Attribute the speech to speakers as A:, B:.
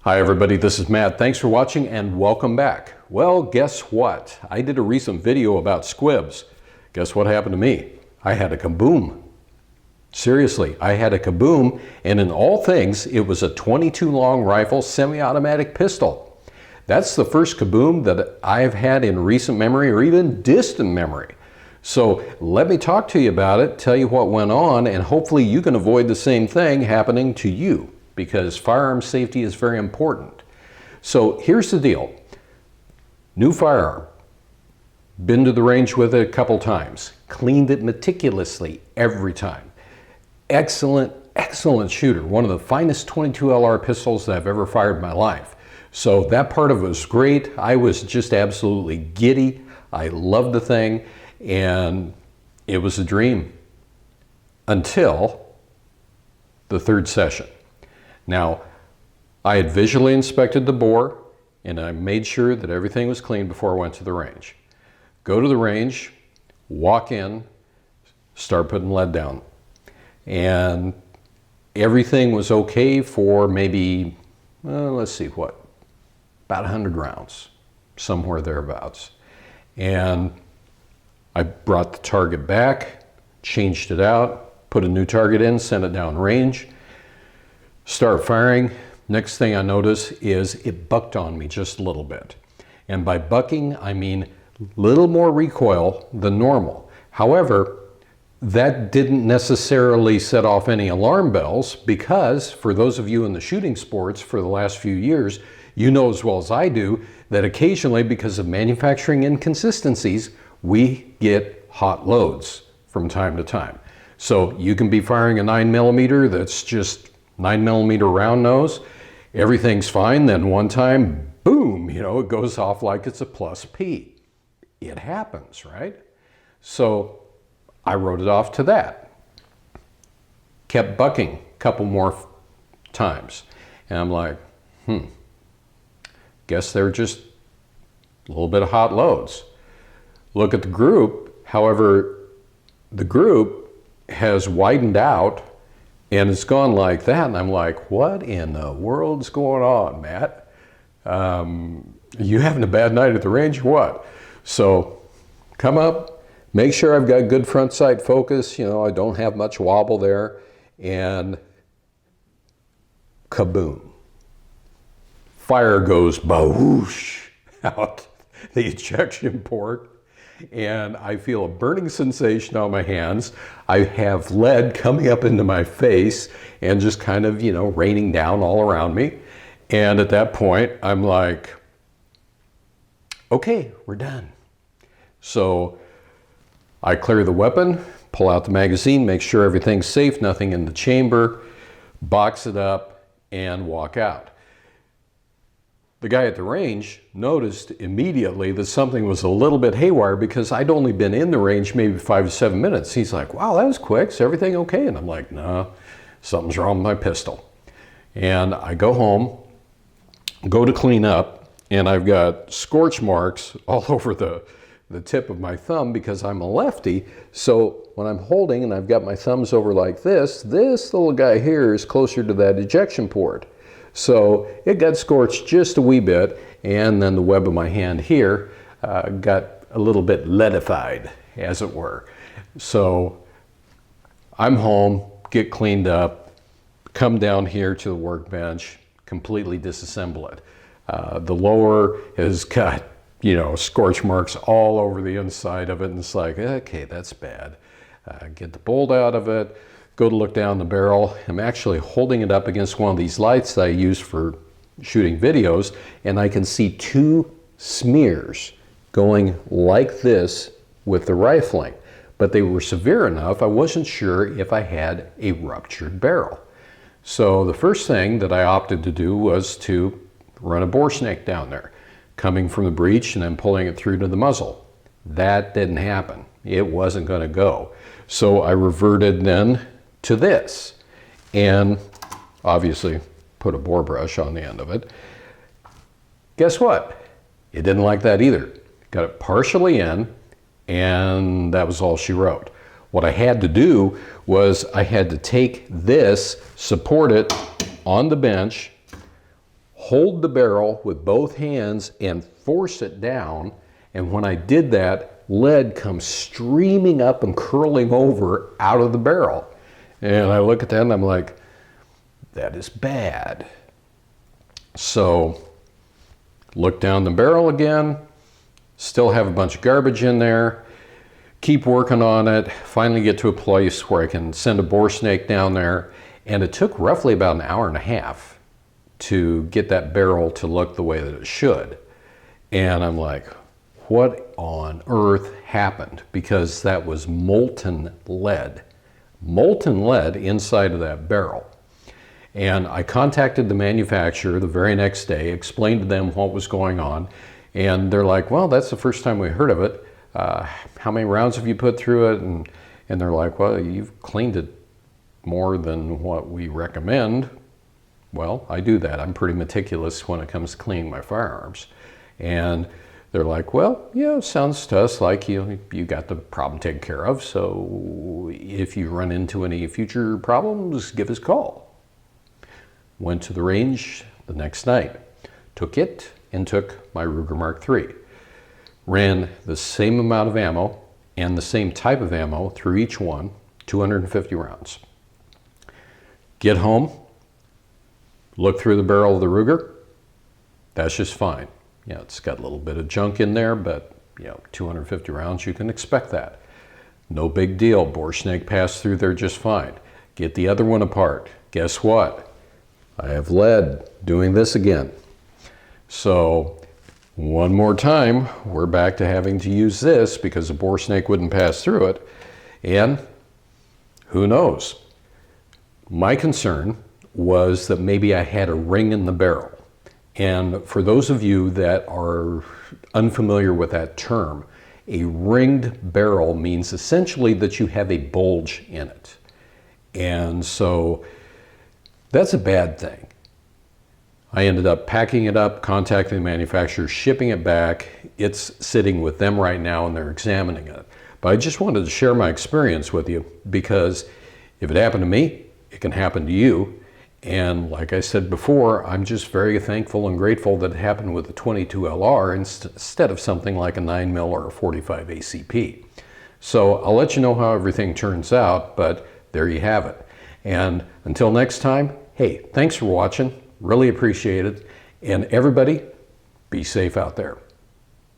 A: Hi everybody, this is Matt. Thanks for watching and welcome back. Well, guess what? I did a recent video about squibs. Guess what happened to me? I had a kaboom. Seriously, I had a kaboom, and in all things, it was a 22 long rifle semi-automatic pistol. That's the first kaboom that I've had in recent memory or even distant memory. So let me talk to you about it, tell you what went on, and hopefully you can avoid the same thing happening to you, because firearm safety is very important. So here's the deal. New firearm. Been to the range with it a couple times. Cleaned it meticulously every time. Excellent, excellent shooter. One of the finest 22 LR pistols that I've ever fired in my life. So that part of it was great. I was just absolutely giddy. I loved the thing, and it was a dream until the third session. Now, I had visually inspected the bore, and I made sure that everything was clean before I went to the range. Go to the range, walk in, start putting lead down. And everything was okay for maybe, let's see what, about 100 rounds, somewhere thereabouts. And I brought the target back, changed it out, put a new target in, sent it down range. Start firing. Next thing I notice is it bucked on me just a little bit. And by bucking, I mean a little more recoil than normal. However, that didn't necessarily set off any alarm bells, because for those of you in the shooting sports for the last few years, you know as well as I do that occasionally, because of manufacturing inconsistencies, we get hot loads from time to time. So you can be firing a 9mm that's just 9mm round nose, everything's fine, then one time, boom, it goes off like it's a plus P. It happens, right? So I wrote it off to that. Kept bucking a couple more times. And I'm like, guess they're just a little bit of hot loads. Look at the group. However, the group has widened out, and it's gone like that, and I'm like, what in the world's going on, Matt? You having a bad night at the range or what? So come up, make sure I've got good front sight focus, I don't have much wobble there, and kaboom. Fire goes bawoosh out the ejection port, and I feel a burning sensation on my hands. I have lead coming up into my face and just kind of, raining down all around me. And at that point, I'm like, okay, we're done. So I clear the weapon, pull out the magazine, make sure everything's safe, nothing in the chamber, box it up, and walk out. The guy at the range noticed immediately that something was a little bit haywire, because I'd only been in the range maybe 5 to 7 minutes. He's like, wow, that was quick. Is everything okay? And I'm like, no, something's wrong with my pistol. And I go home, go to clean up, and I've got scorch marks all over the tip of my thumb, because I'm a lefty. So when I'm holding and I've got my thumbs over like this little guy here is closer to that ejection port. So it got scorched just a wee bit, and then the web of my hand here got a little bit leadified, as it were. So I'm home, get cleaned up, come down here to the workbench, completely disassemble it. The lower has got, scorch marks all over the inside of it, and it's like, okay, that's bad. Get the bolt out of it. Go to look down the barrel. I'm actually holding it up against one of these lights that I use for shooting videos, and I can see 2 smears going like this with the rifling. But they were severe enough, I wasn't sure if I had a ruptured barrel. So the first thing that I opted to do was to run a bore snake down there, coming from the breech and then pulling it through to the muzzle. That didn't happen. It wasn't going to go. So I reverted then to this, and obviously put a bore brush on the end of it. Guess what? It didn't like that either. Got it partially in, and that was all she wrote. What I had to do was I had to take this, support it on the bench, hold the barrel with both hands and force it down. And when I did that, lead comes streaming up and curling over out of the barrel. And I look at that and I'm like, that is bad. So look down the barrel again, still have a bunch of garbage in there, keep working on it, finally get to a place where I can send a bore snake down there. And it took roughly about an hour and a half to get that barrel to look the way that it should. And I'm like, what on earth happened? Because that was molten lead inside of that barrel. And I contacted the manufacturer the very next day, explained to them what was going on, and they're like, well, that's the first time we heard of it. How many rounds have you put through it? And they're like, well, you've cleaned it more than what we recommend. Well, I do that. I'm pretty meticulous when it comes to cleaning my firearms. And they're like, well, yeah, sounds to us like you got the problem taken care of. So if you run into any future problems, give us a call. Went to the range the next night, took it and took my Ruger Mark III. Ran the same amount of ammo and the same type of ammo through each one, 250 rounds. Get home, look through the barrel of the Ruger, that's just fine. Yeah, it's got a little bit of junk in there, but 250 rounds, you can expect that. No big deal, bore snake passed through there just fine. Get the other one apart. Guess what? I have lead doing this again. So one more time, we're back to having to use this because the bore snake wouldn't pass through it. And who knows? My concern was that maybe I had a ring in the barrel. And for those of you that are unfamiliar with that term, a ringed barrel means essentially that you have a bulge in it. And so that's a bad thing. I ended up packing it up, contacting the manufacturer, shipping it back. It's sitting with them right now and they're examining it. But I just wanted to share my experience with you because if it happened to me, it can happen to you. And like I said before, I'm just very thankful and grateful that it happened with the 22 LR instead of something like a 9mm or a 45 ACP. So I'll let you know how everything turns out, but there you have it. And until next time, hey, thanks for watching. Really appreciate it. And everybody, be safe out there.